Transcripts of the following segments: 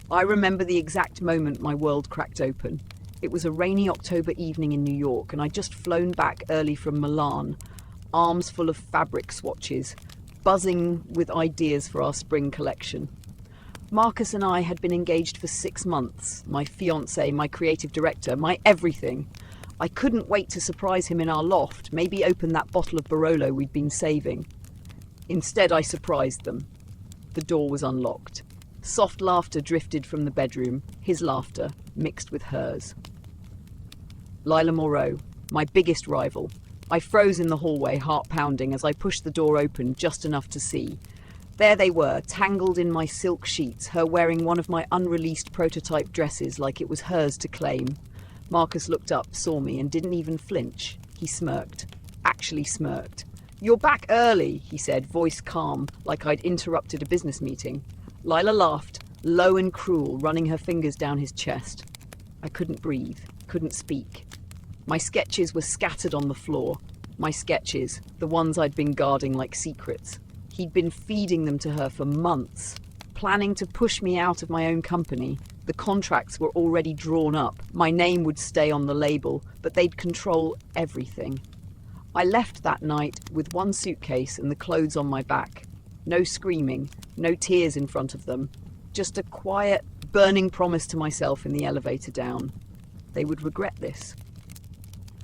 I remember the exact moment my world cracked open. It was a rainy October evening in New York, and I'd just flown back early from Milan, arms full of fabric swatches, buzzing with ideas for our spring collection. Marcus and I had been engaged for 6 months, my fiancé, my creative director, my everything. I couldn't wait to surprise him in our loft, maybe open that bottle of Barolo we'd been saving. Instead, I surprised them. The door was unlocked. Soft laughter drifted from the bedroom, his laughter mixed with hers. Lila Moreau, my biggest rival. I froze in the hallway, heart pounding, as I pushed the door open just enough to see. There they were, tangled in my silk sheets, her wearing one of my unreleased prototype dresses like it was hers to claim. Marcus looked up, saw me, and didn't even flinch. He smirked. Actually smirked. "You're back early," he said, voice calm, like I'd interrupted a business meeting. Lila laughed, low and cruel, running her fingers down his chest. I couldn't breathe, couldn't speak. My sketches were scattered on the floor. My sketches, the ones I'd been guarding like secrets. He'd been feeding them to her for months, planning to push me out of my own company. The contracts were already drawn up. My name would stay on the label, but they'd control everything. I left that night with one suitcase and the clothes on my back. No screaming, no tears in front of them. Just a quiet, burning promise to myself in the elevator down. They would regret this.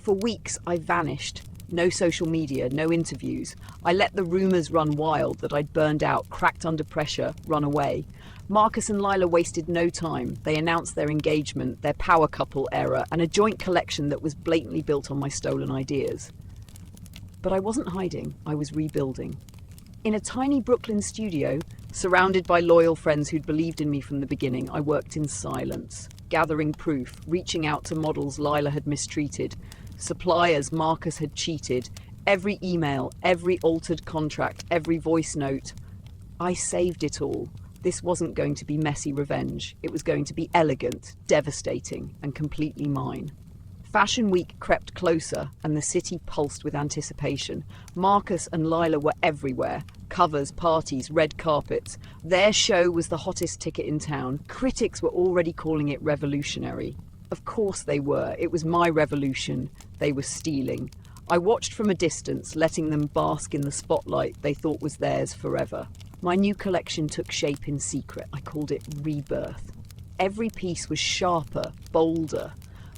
For weeks, I vanished. No social media, no interviews. I let the rumors run wild that I'd burned out, cracked under pressure, run away. Marcus and Lila wasted no time. They announced their engagement, their power couple era, and a joint collection that was blatantly built on my stolen ideas. But I wasn't hiding, I was rebuilding. In a tiny Brooklyn studio, surrounded by loyal friends who'd believed in me from the beginning, I worked in silence, gathering proof, reaching out to models Lila had mistreated, suppliers Marcus had cheated, every email, every altered contract, every voice note. I saved it all. This wasn't going to be messy revenge. It was going to be elegant, devastating, and completely mine. Fashion Week crept closer, and the city pulsed with anticipation. Marcus and Lila were everywhere. Covers, parties, red carpets. Their show was the hottest ticket in town. Critics were already calling it revolutionary. Of course they were. It was my revolution. They were stealing. I watched from a distance, letting them bask in the spotlight they thought was theirs forever. My new collection took shape in secret. I called it Rebirth. Every piece was sharper, bolder,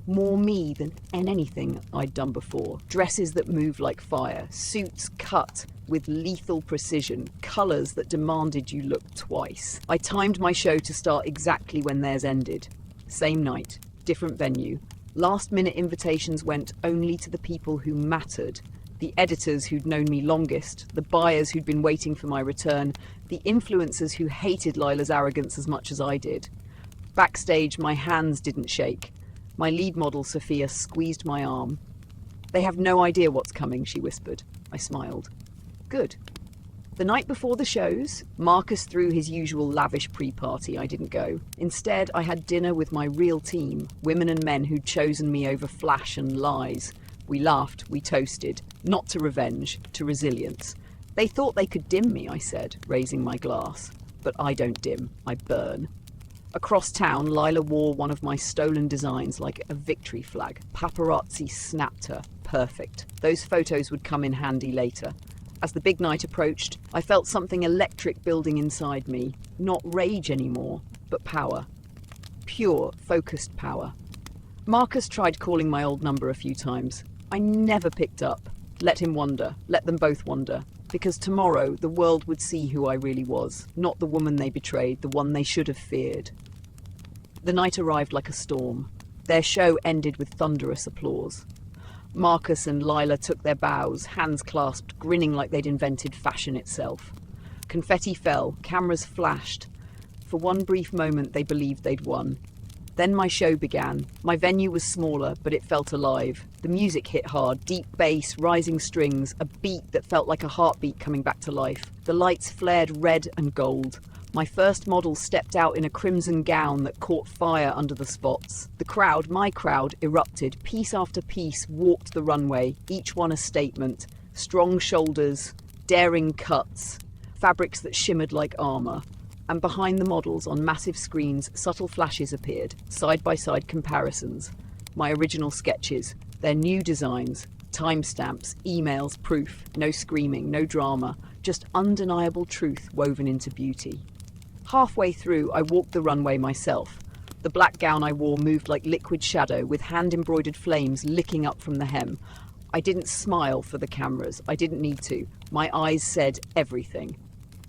more me than anything I'd done before. Dresses that moved like fire, suits cut with lethal precision, colours that demanded you look twice. I timed my show to start exactly when theirs ended. Same night, different venue. Last-minute invitations went only to the people who mattered. The editors who'd known me longest, the buyers who'd been waiting for my return, the influencers who hated Lila's arrogance as much as I did. Backstage, my hands didn't shake. My lead model, Sophia, squeezed my arm. "They have no idea what's coming," she whispered. I smiled. Good. The night before the shows, Marcus threw his usual lavish pre-party. I didn't go. Instead, I had dinner with my real team, women and men who'd chosen me over flash and lies. We laughed, we toasted, not to revenge, to resilience. They thought they could dim me, I said, raising my glass. But I don't dim, I burn. Across town, Lila wore one of my stolen designs like a victory flag. Paparazzi snapped her. Perfect. Those photos would come in handy later. As the big night approached, I felt something electric building inside me. Not rage anymore, but power. Pure, focused power. Marcus tried calling my old number a few times. I never picked up. Let him wonder. Let them both wonder. Because tomorrow, the world would see who I really was. Not the woman they betrayed, the one they should have feared. The night arrived like a storm. Their show ended with thunderous applause. Marcus and Lila took their bows, hands clasped, grinning like they'd invented fashion itself. Confetti fell, cameras flashed. For one brief moment, they believed they'd won. Then my show began. My venue was smaller, but it felt alive. The music hit hard, deep bass, rising strings, a beat that felt like a heartbeat coming back to life. The lights flared red and gold. My first model stepped out in a crimson gown that caught fire under the spots. The crowd, my crowd, erupted. Piece after piece walked the runway, each one a statement. Strong shoulders, daring cuts, fabrics that shimmered like armor. And behind the models on massive screens, subtle flashes appeared, side-by-side comparisons. My original sketches, their new designs, timestamps, emails, proof, no screaming, no drama, just undeniable truth woven into beauty. Halfway through, I walked the runway myself. The black gown I wore moved like liquid shadow, with hand-embroidered flames licking up from the hem. I didn't smile for the cameras. I didn't need to. My eyes said everything.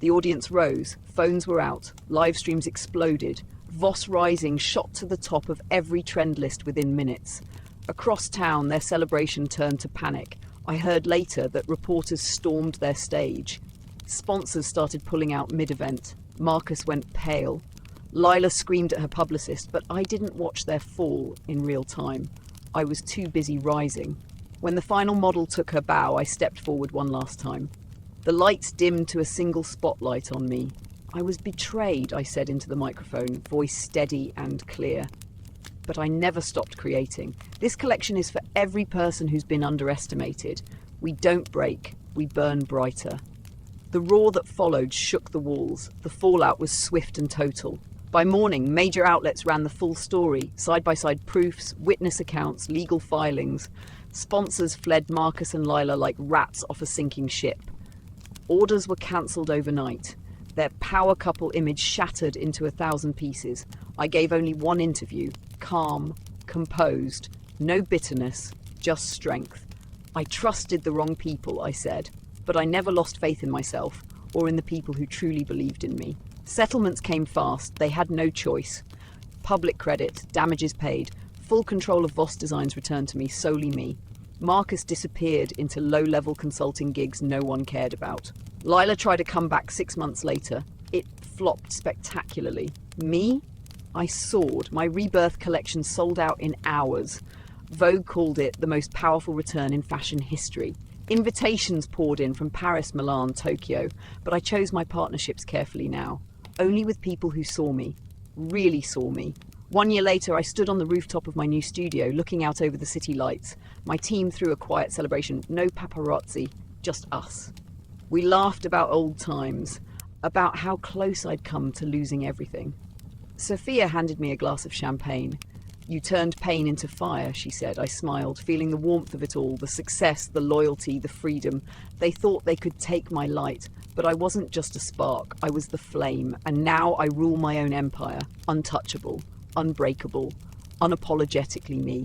The audience rose, phones were out, live streams exploded. Voss Rising shot to the top of every trend list within minutes. Across town, their celebration turned to panic. I heard later that reporters stormed their stage. Sponsors started pulling out mid-event. Marcus went pale. Lila screamed at her publicist, but I didn't watch their fall in real time. I was too busy rising. When the final model took her bow, I stepped forward one last time. The lights dimmed to a single spotlight on me. I was betrayed, I said into the microphone, voice steady and clear. But I never stopped creating. This collection is for every person who's been underestimated. We don't break, we burn brighter. The roar that followed shook the walls. The fallout was swift and total. By morning, major outlets ran the full story, side-by-side proofs, witness accounts, legal filings. Sponsors fled Marcus and Lila like rats off a sinking ship. Orders were cancelled overnight. Their power couple image shattered into 1,000 pieces. I gave only one interview, calm, composed, no bitterness, just strength. I trusted the wrong people, I said, but I never lost faith in myself or in the people who truly believed in me. Settlements came fast. They had no choice. Public credit, damages paid, full control of Voss designs returned to me, solely me. Marcus disappeared into low-level consulting gigs no one cared about. Lila tried to come back 6 months later. It flopped spectacularly. Me? I soared. My rebirth collection sold out in hours. Vogue called it the most powerful return in fashion history. Invitations poured in from Paris, Milan, Tokyo, but I chose my partnerships carefully now. Only with people who saw me, really saw me. 1 year later, I stood on the rooftop of my new studio, looking out over the city lights. My team threw a quiet celebration. No paparazzi, just us. We laughed about old times, about how close I'd come to losing everything. Sophia handed me a glass of champagne. "You turned pain into fire," she said. I smiled, feeling the warmth of it all, the success, the loyalty, the freedom. They thought they could take my light, but I wasn't just a spark. I was the flame, and now I rule my own empire, untouchable, unbreakable, unapologetically me.